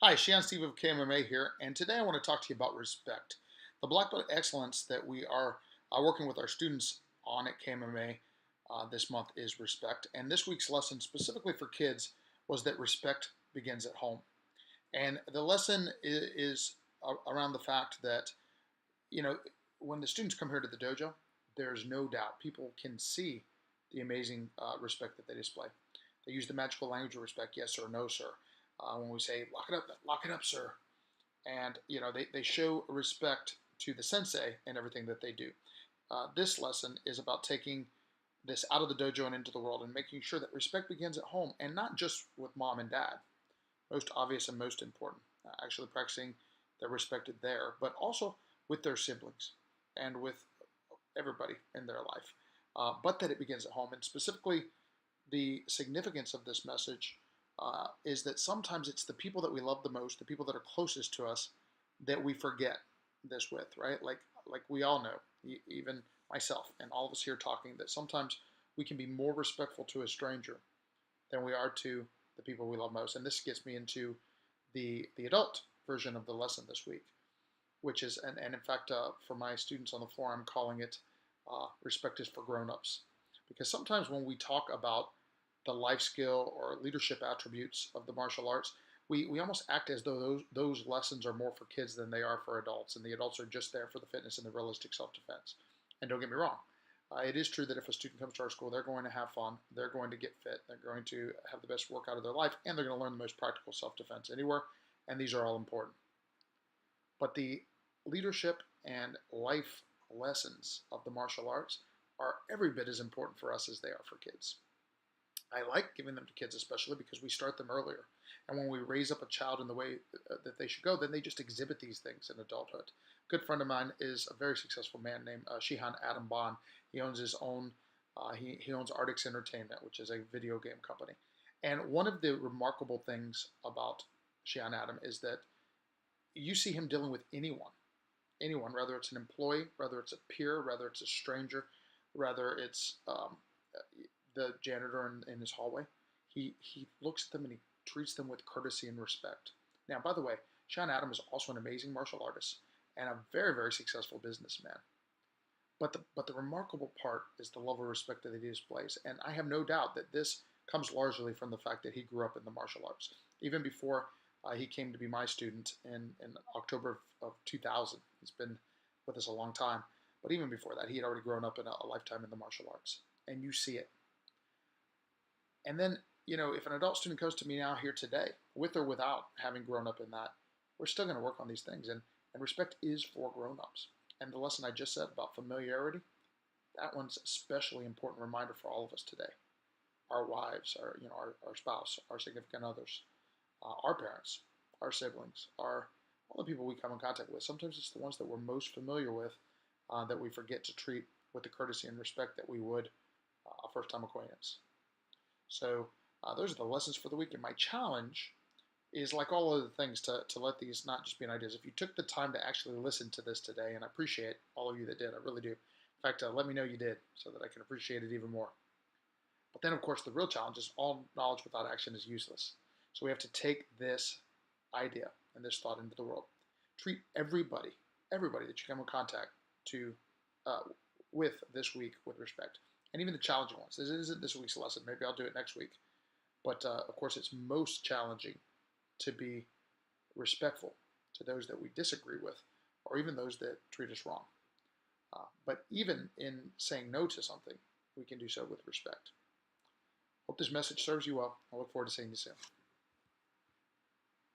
Hi, Shan Steve of KMMA here, and today I want to talk to you about respect. The Black Belt Excellence that we are working with our students on at KMMA this month is respect. And this week's lesson, specifically for kids, was that respect begins at home. And the lesson is around the fact that, you know, when the students come here to the dojo, there's no doubt people can see the amazing respect that they display. They use the magical language of respect, yes sir, no sir. When we say lock it up, sir, and they show respect to the sensei and everything that they do. This lesson is about taking this out of the dojo and into the world and making sure that respect begins at home and not just with mom and dad, most obvious and most important, actually practicing their respect there, but also with their siblings and with everybody in their life, but that it begins at home. And specifically, the significance of this message is that sometimes it's the people that we love the most, the people that are closest to us, that we forget this with, right? Like we all know, even myself and all of us here talking, that sometimes we can be more respectful to a stranger than we are to the people we love most. And this gets me into the adult version of the lesson this week, which is, and in fact, for my students on the floor, I'm calling it respect is for grown-ups. Because sometimes when we talk about the life skill or leadership attributes of the martial arts, we almost act as though those lessons are more for kids than they are for adults, and the adults are just there for the fitness and the realistic self-defense. And don't get me wrong, it is true that if a student comes to our school, they're going to have fun, they're going to get fit, they're going to have the best workout of their life, and they're going to learn the most practical self-defense anywhere, and these are all important. But the leadership and life lessons of the martial arts are every bit as important for us as they are for kids. I like giving them to kids, especially because we start them earlier. And when we raise up a child in the way that they should go, then they just exhibit these things in adulthood. A good friend of mine is a very successful man named Shihan Adam Bond. He owns his own, he owns Artix Entertainment, which is a video game company. And one of the remarkable things about Shihan Adam is that you see him dealing with anyone, whether it's an employee, whether it's a peer, whether it's a stranger, whether it's the janitor in his hallway. He looks at them and he treats them with courtesy and respect. Now, by the way, Sean Adam is also an amazing martial artist and a very, very successful businessman. But the remarkable part is the level of respect that he displays. And I have no doubt that this comes largely from the fact that he grew up in the martial arts. Even before he came to be my student in October of 2000. He's been with us a long time. But even before that, he had already grown up in a lifetime in the martial arts. And you see it. And then, if an adult student comes to me now here today, with or without having grown up in that, we're still going to work on these things. And respect is for grown-ups. And the lesson I just said about familiarity, that one's especially important reminder for all of us today. Our wives, our spouse, our significant others, our parents, our siblings, all the people we come in contact with. Sometimes it's the ones that we're most familiar with that we forget to treat with the courtesy and respect that we would a first-time acquaintance. So those are the lessons for the week. And my challenge is, like all other things, to let these not just be ideas. If you took the time to actually listen to this today, and I appreciate all of you that did, I really do. In fact, let me know you did so that I can appreciate it even more. But then, of course, the real challenge is all knowledge without action is useless. So we have to take this idea and this thought into the world. Treat everybody that you come in contact with this week with respect. And even the challenging ones. This isn't this week's lesson. Maybe I'll do it next week. But of course, it's most challenging to be respectful to those that we disagree with, or even those that treat us wrong. But even in saying no to something, we can do so with respect. Hope this message serves you well. I look forward to seeing you soon.